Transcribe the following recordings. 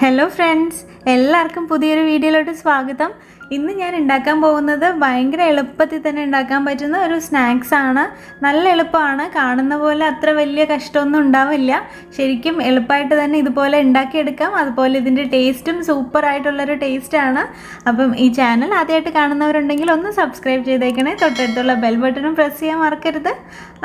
Hello friends, എല്ലാവർക്കും പുതിയൊരു വീഡിയോയിലോട്ട് സ്വാഗതം. ഇന്ന് ഞാൻ ഉണ്ടാക്കാൻ പോകുന്നത് ഭയങ്കര എളുപ്പത്തിൽ തന്നെ ഉണ്ടാക്കാൻ പറ്റുന്ന ഒരു സ്നാക്സ് ആണ്. നല്ല എളുപ്പമാണ്, കാണുന്ന പോലെ അത്ര വലിയ കഷ്ടമൊന്നും ഉണ്ടാവില്ല. ശരിക്കും എളുപ്പമായിട്ട് തന്നെ ഇതുപോലെ ഉണ്ടാക്കിയെടുക്കാം. അതുപോലെ ഇതിൻ്റെ ടേസ്റ്റും സൂപ്പറായിട്ടുള്ളൊരു ടേസ്റ്റാണ്. അപ്പം ഈ ചാനൽ ആദ്യമായിട്ട് കാണുന്നവരുണ്ടെങ്കിൽ ഒന്ന് സബ്സ്ക്രൈബ് ചെയ്തേക്കണേ. തൊട്ടടുത്തുള്ള ബെൽ ബട്ടണും പ്രസ് ചെയ്യാൻ മറക്കരുത്.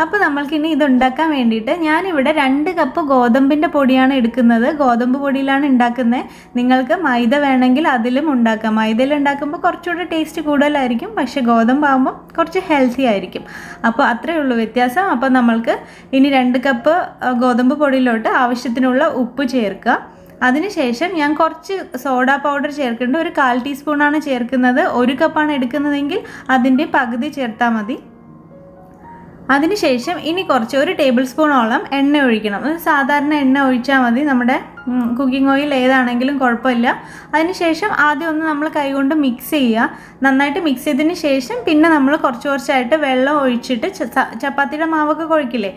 അപ്പോൾ നമ്മൾക്കിനി ഇത് ഉണ്ടാക്കാൻ വേണ്ടിയിട്ട് ഞാനിവിടെ 2 കപ്പ് ഗോതമ്പിൻ്റെ പൊടിയാണ് എടുക്കുന്നത്. ഗോതമ്പ് പൊടിയിലാണ് ഉണ്ടാക്കുന്നത്. നിങ്ങൾക്ക് മൈദ വേണമെങ്കിൽ അതിലും ഉണ്ടാക്കാം. മൈദയിൽ ഉണ്ടാക്കുമ്പോൾ കുറച്ചുകൂടെ ടേസ്റ്റ് കൂടുതലായിരിക്കും, പക്ഷേ ഗോതമ്പാകുമ്പോൾ കുറച്ച് ഹെൽത്തി ആയിരിക്കും. അപ്പോൾ അത്രയേ ഉള്ളൂ വ്യത്യാസം. അപ്പോൾ നമ്മൾക്ക് ഇനി 2 കപ്പ് ഗോതമ്പ് പൊടിയിലോട്ട് ആവശ്യത്തിനുള്ള ഉപ്പ് ചേർക്കുക. അതിനുശേഷം ഞാൻ കുറച്ച് സോഡാ പൗഡർ ചേർക്കുന്നുണ്ട്. ഒരു 1/4 ടീസ്പൂണാണ് ചേർക്കുന്നത്. 1 കപ്പാണ് എടുക്കുന്നതെങ്കിൽ അതിൻ്റെ പകുതി ചേർത്താൽ മതി. അതിനുശേഷം ഇനി കുറച്ച് 1 ടേബിൾ സ്പൂണോളം എണ്ണ ഒഴിക്കണം. സാധാരണ എണ്ണ ഒഴിച്ചാൽ മതി, നമ്മുടെ കുക്കിംഗ് ഓയിൽ ഏതാണെങ്കിലും കുഴപ്പമില്ല. അതിനുശേഷം ആദ്യം ഒന്ന് നമ്മൾ കൈകൊണ്ട് മിക്സ് ചെയ്യുക. നന്നായിട്ട് മിക്സ് ചെയ്തതിന് ശേഷം പിന്നെ നമ്മൾ കുറച്ചായിട്ട് വെള്ളം ഒഴിച്ചിട്ട് ചപ്പാത്തിയുടെ മാവൊക്കെ കുഴക്കില്ലേ,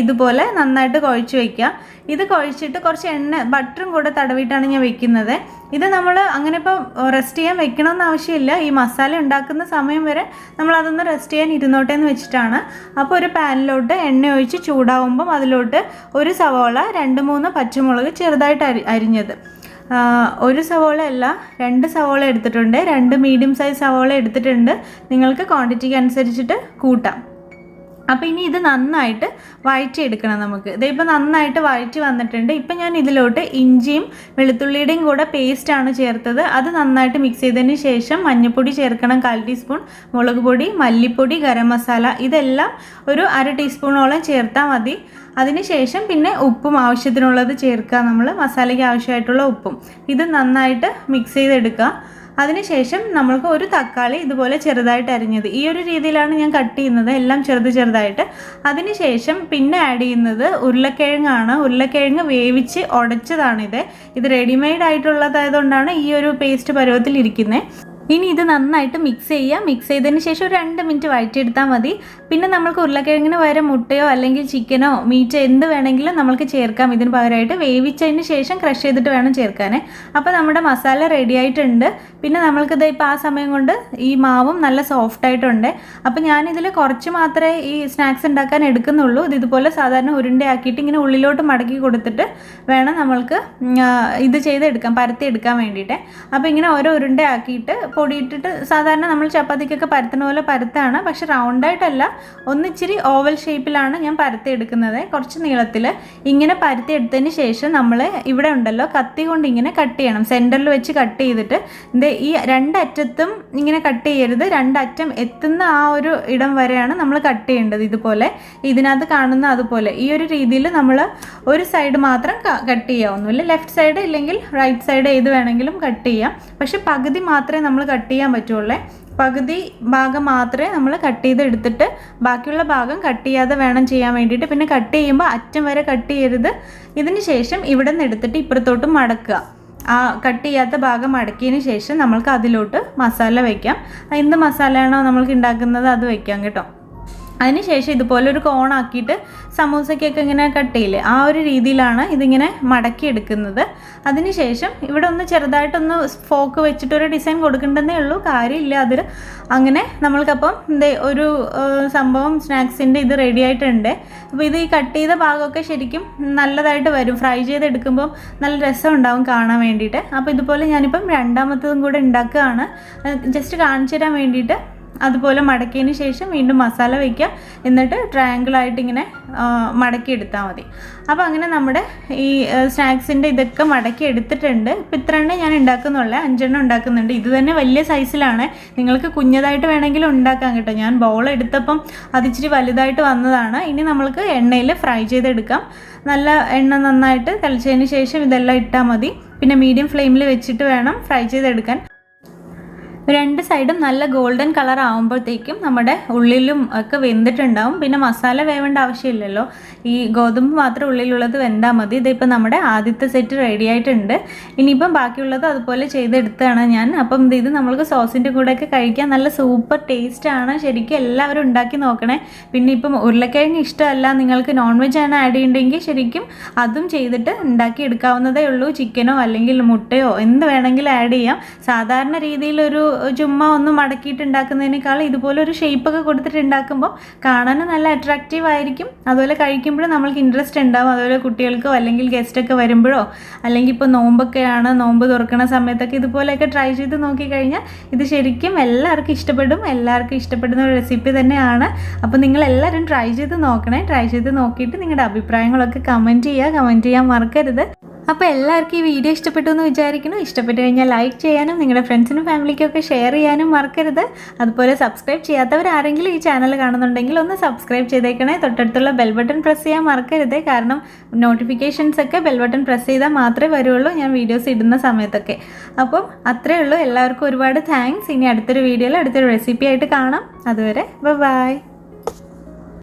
ഇതുപോലെ നന്നായിട്ട് കുഴച്ച് വയ്ക്കുക. ഇത് കുഴച്ചിട്ട് കുറച്ച് ബട്ടറും കൂടെ തടവിയിട്ടാണ് ഞാൻ വെക്കുന്നത്. ഇത് നമ്മൾ അങ്ങനെ ഇപ്പോൾ റെസ്റ്റ് ചെയ്യാൻ വെക്കണമെന്ന് ആവശ്യമില്ല. ഈ മസാല ഉണ്ടാക്കുന്ന സമയം വരെ നമ്മൾ അതൊന്ന് റെസ്റ്റ് ചെയ്യാൻ ഇരുന്നോട്ടെ എന്ന് വെച്ചിട്ടാണ്. അപ്പോൾ ഒരു പാനിലോട്ട് എണ്ണ ഒഴിച്ച് ചൂടാവുമ്പം അതിലോട്ട് 1 സവാള, 2-3 പച്ചമുളക് ചെറുതായിട്ട് അരിഞ്ഞത്, 1 സവാള അല്ല 2 സവാള എടുത്തിട്ടുണ്ട്. 2 മീഡിയം സൈസ് സവാള എടുത്തിട്ടുണ്ട്. നിങ്ങൾക്ക് ക്വാണ്ടിറ്റിക്ക് അനുസരിച്ചിട്ട് കൂട്ടാം. അപ്പോൾ ഇനി ഇത് നന്നായിട്ട് വഴറ്റിയെടുക്കണം നമുക്ക്. ഇതിപ്പോൾ നന്നായിട്ട് വഴറ്റി വന്നിട്ടുണ്ട്. ഇപ്പം ഞാൻ ഇതിലോട്ട് ഇഞ്ചിയും വെളുത്തുള്ളിയുടെയും കൂടെ പേസ്റ്റാണ് ചേർത്തത്. അത് നന്നായിട്ട് മിക്സ് ചെയ്തതിന് ശേഷം മഞ്ഞൾപ്പൊടി ചേർക്കണം 1/4 ടീസ്പൂൺ, മുളക് പൊടി, മല്ലിപ്പൊടി, ഗരം മസാല ഇതെല്ലാം ഒരു 1/2 ടീസ്പൂണോളം ചേർത്താൽ മതി. അതിനുശേഷം പിന്നെ ഉപ്പും ആവശ്യത്തിനുള്ളത് ചേർക്കുക. നമ്മൾ മസാലയ്ക്ക് ആവശ്യമായിട്ടുള്ള ഉപ്പും ഇത് നന്നായിട്ട് മിക്സ് ചെയ്തെടുക്കുക. അതിനുശേഷം നമ്മൾക്ക് 1 തക്കാളി ഇതുപോലെ ചെറുതായിട്ട് അരിഞ്ഞത്, ഈ ഒരു രീതിയിലാണ് ഞാൻ കട്ട് ചെയ്യുന്നത്, എല്ലാം ചെറുതായിട്ട്. അതിനുശേഷം പിന്നെ ആഡ് ചെയ്യുന്നത് ഉരുളക്കിഴങ്ങാണ്. ഉരുളക്കിഴങ്ങ് വേവിച്ച് ഉടച്ചതാണിത്. ഇത് റെഡിമെയ്ഡ് ആയിട്ടുള്ളതായതുകൊണ്ടാണ് ഈ ഒരു പേസ്റ്റ് പരുവത്തിൽ ഇരിക്കുന്നത്. ഇനി ഇത് നന്നായിട്ട് മിക്സ് ചെയ്യുക. മിക്സ് ചെയ്തതിന് ശേഷം ഒരു 2 മിനിറ്റ് വഴറ്റിയെടുത്താൽ മതി. പിന്നെ നമ്മൾക്ക് ഉരുളക്കിഴങ്ങിന് പകരം മുട്ടയോ അല്ലെങ്കിൽ ചിക്കനോ മീറ്റോ എന്ത് വേണമെങ്കിലും നമ്മൾക്ക് ചേർക്കാം. ഇതിന് പകരമായിട്ട് വേവിച്ചതിന് ശേഷം ക്രഷ് ചെയ്തിട്ട് വേണം ചേർക്കാൻ. അപ്പോൾ നമ്മുടെ മസാല റെഡി ആയിട്ടുണ്ട്. പിന്നെ നമ്മൾക്കിത് ഇപ്പോൾ ആ സമയം കൊണ്ട് ഈ മാവും നല്ല സോഫ്റ്റായിട്ടുണ്ട്. അപ്പോൾ ഞാനിതിൽ കുറച്ച് മാത്രമേ ഈ സ്നാക്സ് ഉണ്ടാക്കാൻ എടുക്കുന്നുള്ളൂ. ഇതുപോലെ സാധാരണ ഉരുണ്ടയാക്കിയിട്ട് ഇങ്ങനെ ഉള്ളിലോട്ട് മടക്കി കൊടുത്തിട്ട് വേണം നമ്മൾക്ക് ഇത് ചെയ്തെടുക്കാം, പരത്തിയെടുക്കാൻ വേണ്ടിയിട്ട്. അപ്പോൾ ഇങ്ങനെ ഓരോ ഉരുണ്ടയാക്കിയിട്ട് പൊടിയിട്ടിട്ട് സാധാരണ നമ്മൾ ചപ്പാത്തിക്കൊക്കെ പരത്തുന്ന പോലെ പരത്താണ്, പക്ഷെ റൗണ്ടായിട്ടല്ല, ഒന്നിച്ചിരി ഓവൽ ഷേപ്പിലാണ് ഞാൻ പരത്തിയെടുക്കുന്നത്. കുറച്ച് നീളത്തിൽ ഇങ്ങനെ പരത്തിയെടുത്തതിന് ശേഷം നമ്മൾ ഇവിടെ ഉണ്ടല്ലോ കത്തി കൊണ്ട് ഇങ്ങനെ കട്ട് ചെയ്യണം. സെൻറ്ററിൽ വെച്ച് കട്ട് ചെയ്തിട്ട് ഈ 2 അറ്റത്തും ഇങ്ങനെ കട്ട് ചെയ്യരുത്. 2 അറ്റം എത്തുന്ന ആ ഒരു ഇടം വരെയാണ് നമ്മൾ കട്ട് ചെയ്യേണ്ടത്. ഇതുപോലെ ഇതിനകത്ത് കാണുന്ന അതുപോലെ ഈ ഒരു രീതിയിൽ നമ്മൾ ഒരു സൈഡ് മാത്രം കട്ട് ചെയ്യാവുന്നില്ല. ലെഫ്റ്റ് സൈഡ് ഇല്ലെങ്കിൽ റൈറ്റ് സൈഡ് ഏത് വേണമെങ്കിലും കട്ട് ചെയ്യാം. പക്ഷെ പകുതി മാത്രമേ നമ്മൾ കട്ട് ചെയ്യാൻ പറ്റുള്ളൂ. പകുതി ഭാഗം മാത്രമേ നമ്മൾ കട്ട് ചെയ്ത് എടുത്തിട്ട് ബാക്കിയുള്ള ഭാഗം കട്ട് ചെയ്യാതെ വേണം ചെയ്യാൻ വേണ്ടിയിട്ട്. പിന്നെ കട്ട് ചെയ്യുമ്പോൾ അറ്റം വരെ കട്ട് ചെയ്യരുത്. ഇതിന് ശേഷം ഇവിടെ നിന്ന് എടുത്തിട്ട് ഇപ്പുറത്തോട്ട് മടക്കുക. ആ കട്ട് ചെയ്യാത്ത ഭാഗം മടക്കിയതിന് ശേഷം നമ്മൾക്ക് അതിലോട്ട് മസാല വയ്ക്കാം. എന്ത് മസാലയാണോ നമ്മൾക്ക് ഉണ്ടാക്കുന്നത് അത് വയ്ക്കാം കേട്ടോ. അതിനുശേഷം ഇതുപോലെ ഒരു കോണാക്കിയിട്ട് സമൂസയ്ക്കൊക്കെ ഇങ്ങനെ കട്ട് ചെയ്യില്ലേ, ആ ഒരു രീതിയിലാണ് ഇതിങ്ങനെ മടക്കിയെടുക്കുന്നത്. അതിനുശേഷം ഇവിടെ ഒന്ന് ചെറുതായിട്ടൊന്ന് ഫോക്ക് വെച്ചിട്ടൊരു ഡിസൈൻ കൊടുക്കേണ്ടതേ ഉള്ളൂ, കാര്യമില്ല അതിൽ. അങ്ങനെ നമ്മൾക്കപ്പം ഒരു സംഭവം സ്നാക്സിൻ്റെ ഇത് റെഡി ആയിട്ടുണ്ട്. അപ്പോൾ ഇത് ഈ കട്ട് ചെയ്ത ഭാഗമൊക്കെ ശരിക്കും നല്ലതായിട്ട് വരും. ഫ്രൈ ചെയ്തെടുക്കുമ്പം നല്ല രസം ഉണ്ടാവും കാണാൻ വേണ്ടിയിട്ട്. അപ്പോൾ ഇതുപോലെ ഞാനിപ്പം 2ാമത്തതും കൂടെ ഉണ്ടാക്കുകയാണ്, ജസ്റ്റ് കാണിച്ചു തരാൻ വേണ്ടിയിട്ട്. അതുപോലെ മടക്കിയതിന് ശേഷം വീണ്ടും മസാല വയ്ക്കുക. എന്നിട്ട് ട്രയാങ്കിളായിട്ട് ഇങ്ങനെ മടക്കിയെടുത്താൽ മതി. അപ്പോൾ അങ്ങനെ നമ്മുടെ ഈ സ്നാക്സിൻ്റെ ഇതൊക്കെ മടക്കി എടുത്തിട്ടുണ്ട്. ഇപ്പോൾ ഇത്ര എണ്ണം ഞാൻ ഉണ്ടാക്കുന്നുള്ളൂ, 5 എണ്ണം ഉണ്ടാക്കുന്നുണ്ട്. ഇത് തന്നെ വലിയ സൈസിലാണ്. നിങ്ങൾക്ക് കുഞ്ഞതായിട്ട് വേണമെങ്കിലും ഉണ്ടാക്കാം കേട്ടോ. ഞാൻ ബൗൾ എടുത്തപ്പം അതിച്ചിരി വലുതായിട്ട് വന്നതാണ്. ഇനി നമ്മൾക്ക് എണ്ണയിൽ ഫ്രൈ ചെയ്തെടുക്കാം. നല്ല എണ്ണ നന്നായിട്ട് തിളച്ചതിന് ശേഷം ഇതെല്ലാം ഇട്ടാൽ മതി. പിന്നെ മീഡിയം ഫ്ലെയിമിൽ വെച്ചിട്ട് വേണം ഫ്രൈ ചെയ്തെടുക്കാൻ. രണ്ട് സൈഡും നല്ല ഗോൾഡൻ കളർ ആകുമ്പോഴത്തേക്കും നമ്മുടെ ഉള്ളിലും ഒക്കെ വെന്തിട്ടുണ്ടാവും. പിന്നെ മസാല വേവേണ്ട ആവശ്യമില്ലല്ലോ, ഈ ഗോതമ്പ് മാത്രം ഉള്ളിലുള്ളത് വെന്താൽ മതി. ഇതിപ്പോൾ നമ്മുടെ ആദ്യത്തെ സെറ്റ് റെഡി ആയിട്ടുണ്ട്. ഇനിയിപ്പം ബാക്കിയുള്ളത് അതുപോലെ ചെയ്തെടുത്താണ് ഞാൻ. അപ്പം ഇത് നമ്മൾക്ക് സോസിൻ്റെ കൂടെയൊക്കെ കഴിക്കാൻ നല്ല സൂപ്പർ ടേസ്റ്റാണ്. ശരിക്കും എല്ലാവരും ഉണ്ടാക്കി നോക്കണേ. പിന്നെ ഇപ്പം ഉരുളക്കിഴങ്ങ് ഇഷ്ടമല്ല, നിങ്ങൾക്ക് നോൺ വെജ് ആണ് ആഡ് ചെയ്യണമെങ്കിൽ ശരിക്കും അതും ചെയ്തിട്ട് ഉണ്ടാക്കി എടുക്കാവുന്നതേ ഉള്ളൂ. ചിക്കനോ അല്ലെങ്കിൽ മുട്ടയോ എന്ത് വേണമെങ്കിലും ആഡ് ചെയ്യാം. സാധാരണ രീതിയിലൊരു ചുമ്മാ ഒന്നും മടക്കിയിട്ട് ഉണ്ടാക്കുന്നതിനേക്കാൾ ഇതുപോലെ ഒരു ഷേപ്പൊക്കെ കൊടുത്തിട്ട് ഉണ്ടാക്കുമ്പോൾ കാണാനും നല്ല അട്രാക്റ്റീവ് ആയിരിക്കും. അതുപോലെ കഴിക്കുമ്പോഴും നമ്മൾക്ക് ഇൻട്രസ്റ്റ് ഉണ്ടാവും. അതുപോലെ കുട്ടികൾക്കോ അല്ലെങ്കിൽ ഗസ്റ്റൊക്കെ വരുമ്പോഴോ അല്ലെങ്കിൽ ഇപ്പോൾ നോമ്പൊക്കെയാണ്, നോമ്പ് തുറക്കുന്ന സമയത്തൊക്കെ ഇതുപോലെയൊക്കെ ട്രൈ ചെയ്ത് നോക്കിക്കഴിഞ്ഞാൽ ഇത് ശരിക്കും എല്ലാവർക്കും ഇഷ്ടപ്പെടും. എല്ലാവർക്കും ഇഷ്ടപ്പെടുന്ന ഒരു റെസിപ്പി തന്നെയാണ്. അപ്പോൾ നിങ്ങളെല്ലാവരും ട്രൈ ചെയ്ത് നോക്കണേ. ട്രൈ ചെയ്ത് നോക്കിയിട്ട് നിങ്ങളുടെ അഭിപ്രായങ്ങളൊക്കെ കമൻറ്റ് ചെയ്യാൻ മറക്കരുത്. അപ്പോൾ എല്ലാവർക്കും ഈ വീഡിയോ ഇഷ്ടപ്പെട്ടു എന്ന് വിചാരിക്കുന്നു. ഇഷ്ടപ്പെട്ട് കഴിഞ്ഞാൽ ലൈക്ക് ചെയ്യാനും നിങ്ങളുടെ ഫ്രണ്ട്സിനും ഫാമിലിക്കൊക്കെ ഷെയർ ചെയ്യാനും മറക്കരുത്. അതുപോലെ സബ്സ്ക്രൈബ് ചെയ്യാത്തവരാരെങ്കിലും ഈ ചാനൽ കാണുന്നുണ്ടെങ്കിൽ ഒന്ന് സബ്സ്ക്രൈബ് ചെയ്തേക്കണേ. തൊട്ടടുത്തുള്ള ബെൽ ബട്ടൺ പ്രസ് ചെയ്യാൻ മറക്കരുത്. കാരണം നോട്ടിഫിക്കേഷൻസ് ഒക്കെ ബെൽ ബട്ടൺ പ്രസ് ചെയ്താൽ മാത്രമേ വരുള്ളൂ ഞാൻ വീഡിയോസ് ഇടുന്ന സമയത്തൊക്കെ. അപ്പം അത്രയേ ഉള്ളൂ. എല്ലാവർക്കും ഒരുപാട് താങ്ക്സ്. ഇനി അടുത്തൊരു വീഡിയോയിൽ അടുത്തൊരു റെസിപ്പി ആയിട്ട് കാണാം. അതുവരെ ബൈ.